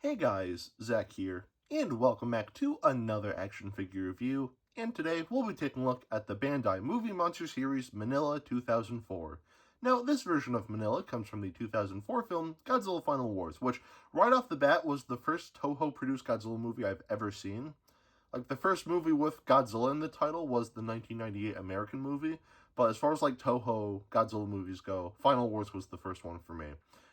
Hey guys, Zack here, and welcome back to another action figure review, and today we'll be taking a look at the Bandai Movie Monster Series Minilla 2004. Now, this version of Minilla comes from the 2004 film Godzilla Final Wars, which, right off the bat, was the first Toho-produced Godzilla movie I've ever seen. Like, the first movie with Godzilla in the title was the 1998 American movie, but as far as, like, Toho Godzilla movies go, Final Wars was the first one for me.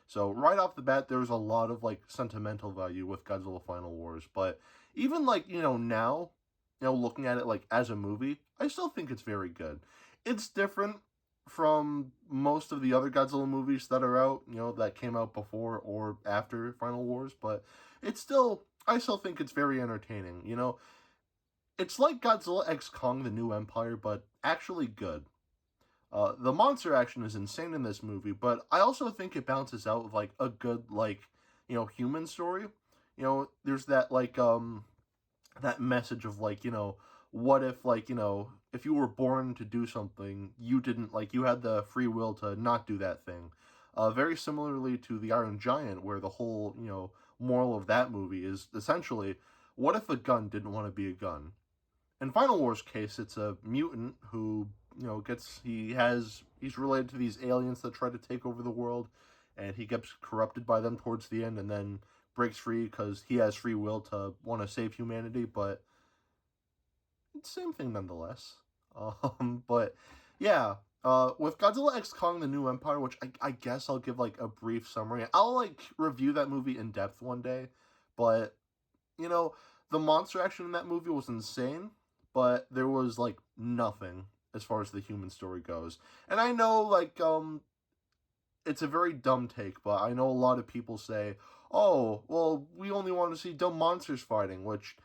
So, right off the bat, there's a lot of, like, sentimental value with Godzilla Final Wars, but even, like, now, looking at it, like, as a movie, I still think it's very good. It's different from most of the other Godzilla movies that are out, that came out before or after Final Wars, but I still think it's very entertaining, It's like Godzilla X Kong the New Empire, but actually good. The monster action is insane in this movie, but I also think it balances out with, like, a good, like, human story. There's that, like, that message of, like, what if, like, if you were born to do something, you didn't, like, you had the free will to not do that thing. Very similarly to The Iron Giant, where the whole, moral of that movie is essentially, what if a gun didn't want to be a gun? In Final War's case, it's a mutant who, he's related to these aliens that try to take over the world, and he gets corrupted by them towards the end, and then breaks free because he has free will to want to save humanity, but it's the same thing nonetheless. But yeah, with Godzilla X Kong: The New Empire, which I guess I'll give, like, a brief summary. I'll, like, review that movie in depth one day, but the monster action in that movie was insane, but there was, like, nothing as far as the human story goes. And I know, like, it's a very dumb take, but I know a lot of people say, oh, well, we only want to see dumb monsters fighting, which,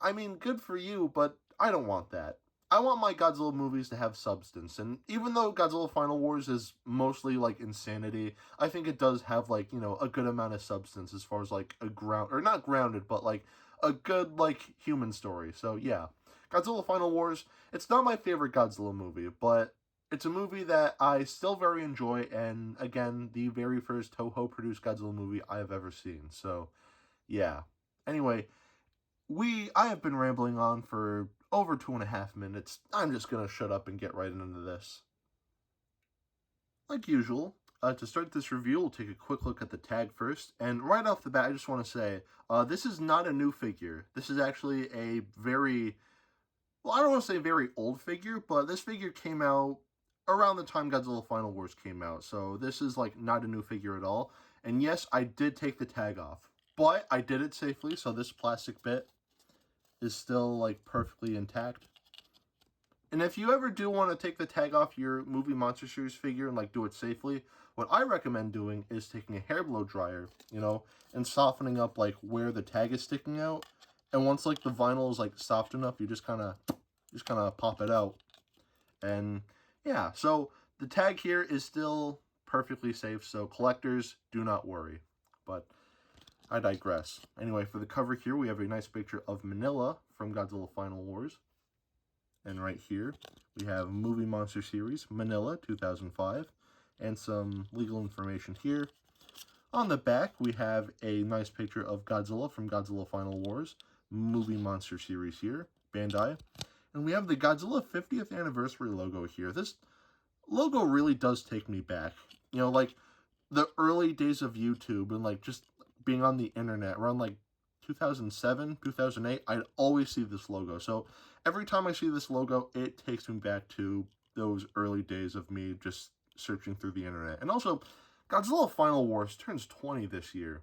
I mean, good for you, but I don't want that. I want my Godzilla movies to have substance, and even though Godzilla Final Wars is mostly, like, insanity, I think it does have, like, a good amount of substance as far as, like, or not grounded, but, like, a good, like, human story. So, yeah. Godzilla Final Wars, it's not my favorite Godzilla movie, but it's a movie that I still very enjoy, and, again, the very first Toho-produced Godzilla movie I have ever seen. So, yeah. Anyway, I have been rambling on for over 2.5 minutes. I'm just gonna shut up and get right into this. Like usual, to start this review, we'll take a quick look at the tag first. And right off the bat, I just want to say, this is not a new figure. This is actually a very, well, I don't want to say very old figure, but this figure came out around the time Godzilla Final Wars came out. So this is, like, not a new figure at all. And yes, I did take the tag off, but I did it safely, so this plastic bit is still, like, perfectly intact. And if you ever do want to take the tag off your Movie Monster Series figure and, like, do it safely, what I recommend doing is taking a hair blow dryer, and softening up, like, where the tag is sticking out. And once, like, the vinyl is, like, soft enough, you just kind of pop it out. And yeah, so the tag here is still perfectly safe, so collectors, do not worry. But I digress. Anyway, for the cover here, we have a nice picture of Minilla from Godzilla Final Wars. And right here, we have Movie Monster Series, Minilla, 2005, and some legal information here. On the back, we have a nice picture of Godzilla from Godzilla Final Wars, Movie Monster Series here, Bandai. And we have the Godzilla 50th Anniversary logo here. This logo really does take me back. Like, the early days of YouTube and, like, just being on the internet around, like, 2007, 2008, I'd always see this logo. So every time I see this logo, it takes me back to those early days of me just searching through the internet. And also, Godzilla Final Wars turns 20 this year.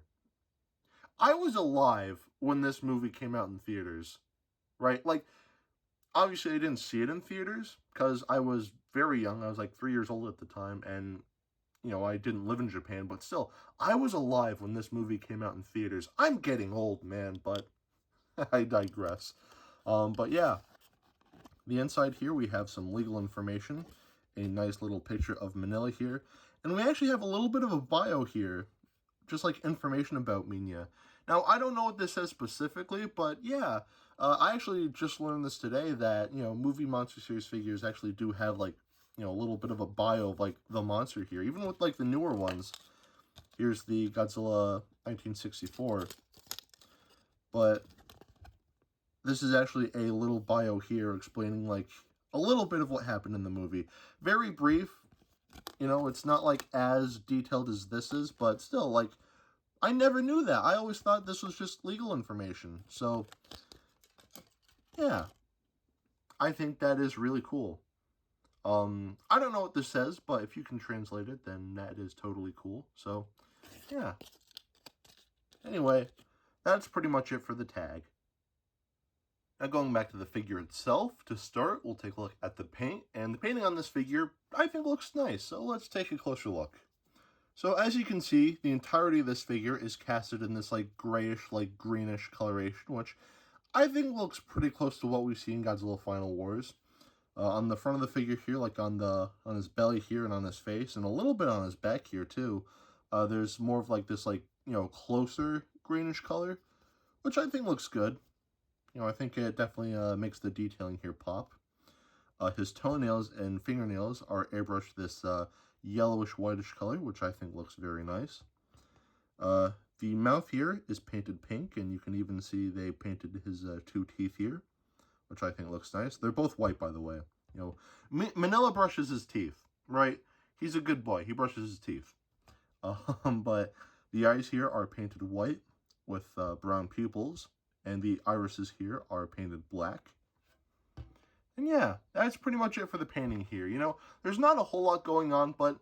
I was alive when this movie came out in theaters, right? Like, obviously I didn't see it in theaters because I was very young. I was, like, 3 years old at the time, and I didn't live in Japan, but still, I was alive when this movie came out in theaters. I'm getting old, man, but I digress. But yeah, the inside here, we have some legal information, a nice little picture of Minilla here, and we actually have a little bit of a bio here, just, like, information about Minya. Now, I don't know what this says specifically, but yeah, I actually just learned this today that, Movie Monster Series figures actually do have, like, a little bit of a bio of, like, the monster here. Even with, like, the newer ones, Here's the Godzilla 1964. But this is actually a little bio here explaining, like, a little bit of what happened in the movie. Very brief. You know, it's not, like, as detailed as this is, but still, like, I never knew that. I always thought this was just legal information. So, yeah. I think that is really cool. I don't know what this says, but if you can translate it, then that is totally cool. So, yeah. Anyway, that's pretty much it for the tag. Now going back to the figure itself, to start, we'll take a look at the paint. And the painting on this figure, I think, looks nice. So let's take a closer look. So as you can see, the entirety of this figure is casted in this, like, grayish, like, greenish coloration, which I think looks pretty close to what we see in Godzilla Final Wars. On the front of the figure here, like on his belly here and on his face, and a little bit on his back here too, there's more of like this, like, you know, closer greenish color, which I think looks good. You know, I think it definitely makes the detailing here pop. His toenails and fingernails are airbrushed this yellowish whitish color, which I think looks very nice. The mouth here is painted pink, and you can even see they painted his two teeth here, which I think looks nice. They're both white, by the way. You know, Minilla brushes his teeth, right? He's a good boy. He brushes his teeth. But the eyes here are painted white with brown pupils, and the irises here are painted black. And yeah, that's pretty much it for the painting here. You know, there's not a whole lot going on, but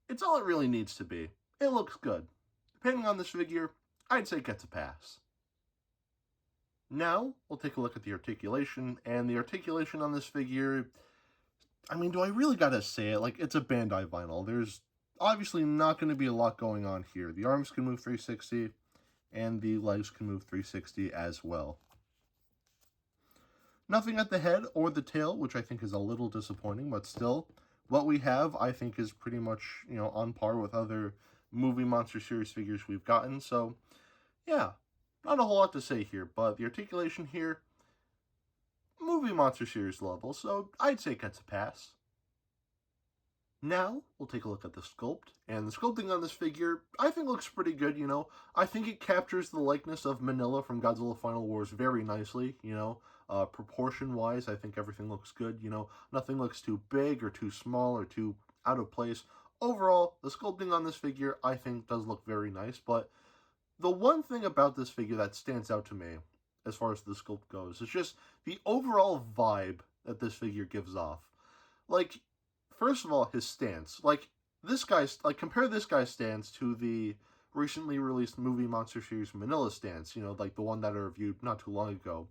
it's all it really needs to be. It looks good. The painting on this figure, I'd say gets a pass. Now, we'll take a look at the articulation, and the articulation on this figure, I mean, do I really gotta say it? Like, it's a Bandai vinyl. There's obviously not going to be a lot going on here. The arms can move 360, and the legs can move 360 as well. Nothing at the head or the tail, which I think is a little disappointing, but still, what we have, I think, is pretty much, you know, on par with other movie Monster Series figures we've gotten, so, yeah. Not a whole lot to say here, but the articulation here, movie Monster Series level, so I'd say it gets a pass. Now, we'll take a look at the sculpt, and the sculpting on this figure, I think looks pretty good, you know. I think it captures the likeness of Minilla from Godzilla Final Wars very nicely, you know. Proportion-wise, I think everything looks good, you know. Nothing looks too big or too small or too out of place. Overall, the sculpting on this figure, I think, does look very nice, but the one thing about this figure that stands out to me, as far as the sculpt goes, is just the overall vibe that this figure gives off. Like, first of all, his stance. Like, this guy's, like, compare this guy's stance to the recently released movie Monster Series Minilla stance, you know, like the one that I reviewed not too long ago.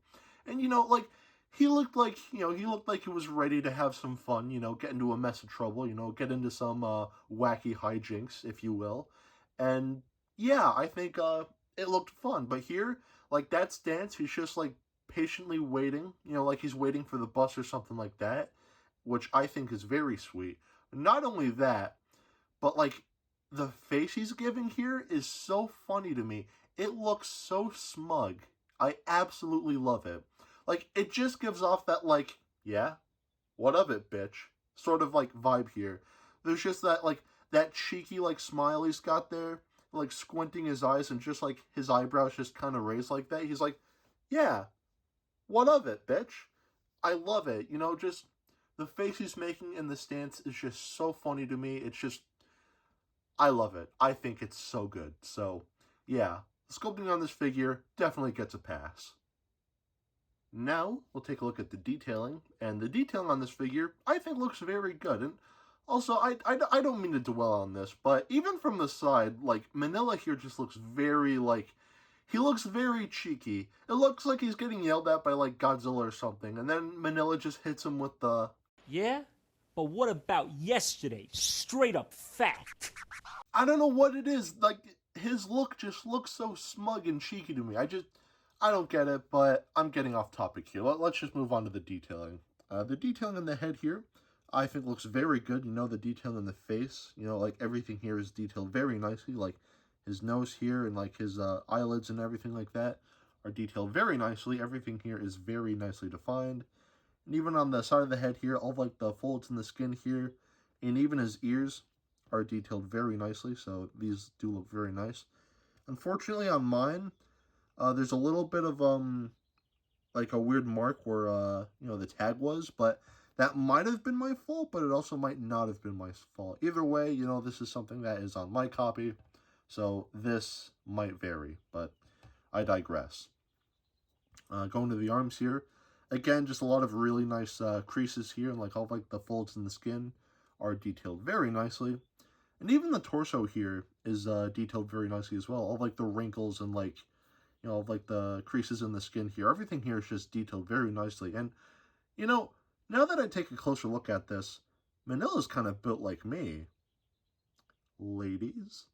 And, you know, like, he looked like he was ready to have some fun, you know, get into a mess of trouble, you know, get into some wacky hijinks, if you will. And yeah, I think it looked fun. But here, like, that stance, he's just, like, patiently waiting, you know, like he's waiting for the bus or something like that, which I think is very sweet. Not only that, but, like, the face he's giving here is so funny to me. It looks so smug. I absolutely love it. Like, it just gives off that, like, yeah, what of it, bitch? Sort of, like, vibe here. There's just that, like, that cheeky, like, smile he's got there, like, squinting his eyes and just, like, his eyebrows just kind of raised like that. He's like, yeah, what of it, bitch? I love it. You know, just the face he's making in the stance is just so funny to me. It's just, I love it. I think it's so good. So, yeah, the sculpting on this figure definitely gets a pass. Now, we'll take a look at the detailing, and the detailing on this figure, I think, looks very good. And also, I don't mean to dwell on this, but even from the side, like, Minilla here just looks very, like, he looks very cheeky. It looks like he's getting yelled at by, like, Godzilla or something, and then Minilla just hits him with the... Yeah? But what about yesterday? Straight up fact. I don't know what it is, like, his look just looks so smug and cheeky to me. I don't get it, but I'm getting off topic here. Let's just move on to the detailing. The detailing on the head here, I think looks very good. You know, the detailing in the face, you know, like everything here is detailed very nicely. Like his nose here and like his eyelids and everything like that are detailed very nicely. Everything here is very nicely defined. And even on the side of the head here, all of like the folds in the skin here, and even his ears are detailed very nicely, so these do look very nice. Unfortunately, on mine, there's a little bit of like a weird mark where the tag was, but that might have been my fault, but it also might not have been my fault. Either way, this is something that is on my copy, so this might vary, but I digress. Going to the arms here, again, just a lot of really nice creases here, and like all like the folds in the skin are detailed very nicely. And even the torso here is detailed very nicely as well. All like the wrinkles and like, like the creases in the skin here. Everything here is just detailed very nicely. And, now that I take a closer look at this, Manilla's kind of built like me. Ladies.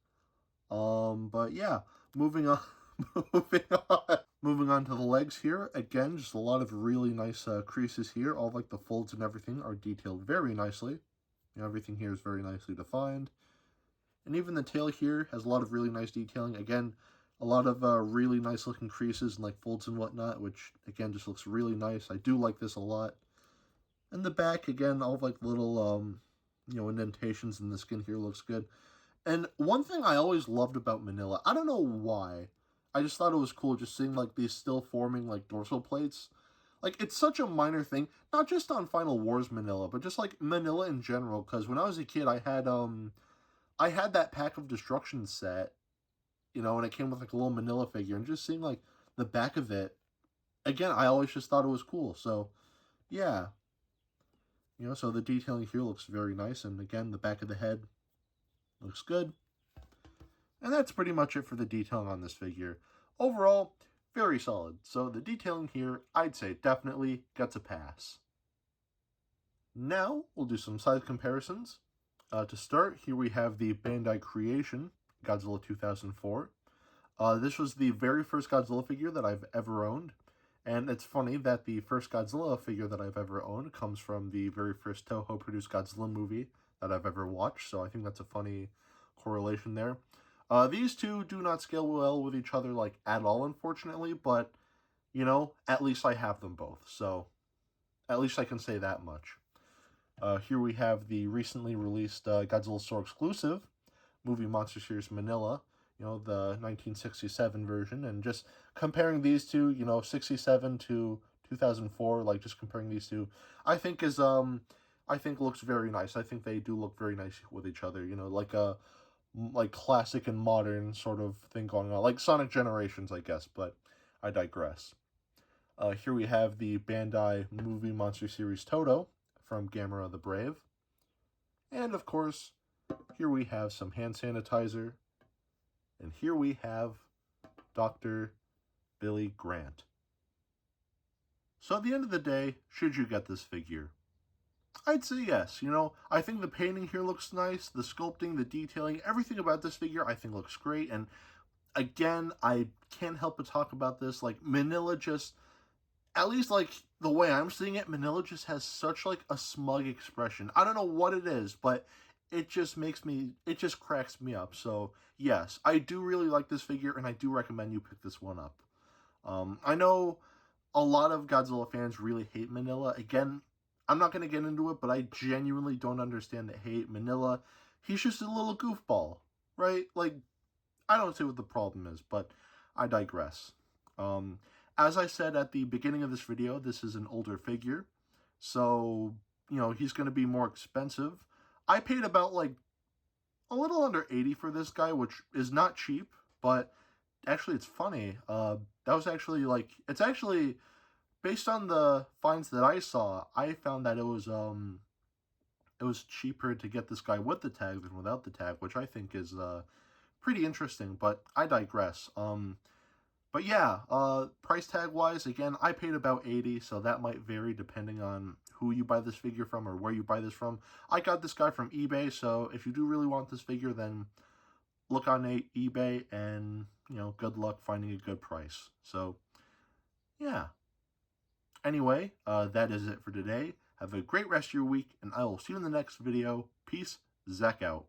But yeah, moving on. Moving on to the legs here. Again, just a lot of really nice creases here. All like the folds and everything are detailed very nicely. Everything here is very nicely defined. And even the tail here has a lot of really nice detailing. Again, a lot of really nice looking creases and like folds and whatnot, which again just looks really nice. I do like this a lot. And the back, again, all of like little indentations in the skin here looks good. And one thing I always loved about Minilla, I don't know why, I just thought it was cool just seeing like these still forming like dorsal plates. Like, it's such a minor thing, not just on Final Wars Minilla, but just like Minilla in general, because when I was a kid, I had that Pack of Destruction set, and it came with like a little Minilla figure, and just seeing like the back of it, again, I always just thought it was cool. So, yeah. So the detailing here looks very nice, and again, the back of the head looks good. And that's pretty much it for the detailing on this figure. Overall, very solid. So the detailing here, I'd say definitely gets a pass. Now, we'll do some size comparisons. To start, here we have the Bandai Creation Godzilla 2004. This was the very first Godzilla figure that I've ever owned. And it's funny that the first Godzilla figure that I've ever owned comes from the very first Toho-produced Godzilla movie that I've ever watched. So I think that's a funny correlation there. These two do not scale well with each other, like, at all, unfortunately. But, at least I have them both. So at least I can say that much. Here we have the recently released Godzilla Store exclusive movie Monster Series Minilla, the 1967 version, and just comparing these two, 67 to 2004, like just comparing these two, I think looks very nice. I think they do look very nice with each other, like a classic and modern sort of thing going on, like Sonic Generations, I guess, but I digress. Here we have the Bandai movie Monster Series Toto from Gamera the Brave. And of course, here we have some hand sanitizer. And here we have Dr. Billy Grant. So at the end of the day, should you get this figure? I'd say yes. I think the painting here looks nice, the sculpting, the detailing, everything about this figure I think looks great. And again, I can't help but talk about this. Like, Minilla just, at least like the way I'm seeing it, Minilla just has such like a smug expression. I don't know what it is, but it just cracks me up. So yes, I do really like this figure, and I do recommend you pick this one up. I know a lot of Godzilla fans really hate Minilla. Again, I'm not going to get into it, but I genuinely don't understand the hate. Minilla, he's just a little goofball, right? Like, I don't see what the problem is, but I digress. As I said at the beginning of this video, this is an older figure, so, he's going to be more expensive. I paid about, like, a little under 80 for this guy, which is not cheap, but actually it's funny. That was actually, like, it's actually, based on the finds that I saw, I found that it was cheaper to get this guy with the tag than without the tag, which I think is, pretty interesting, but I digress. But yeah, price tag wise, again, I paid about 80, so that might vary depending on who you buy this figure from or where you buy this from. I got this guy from eBay, so if you do really want this figure, then look on eBay and, good luck finding a good price. So, yeah. Anyway, that is it for today. Have a great rest of your week, and I will see you in the next video. Peace, Zack out.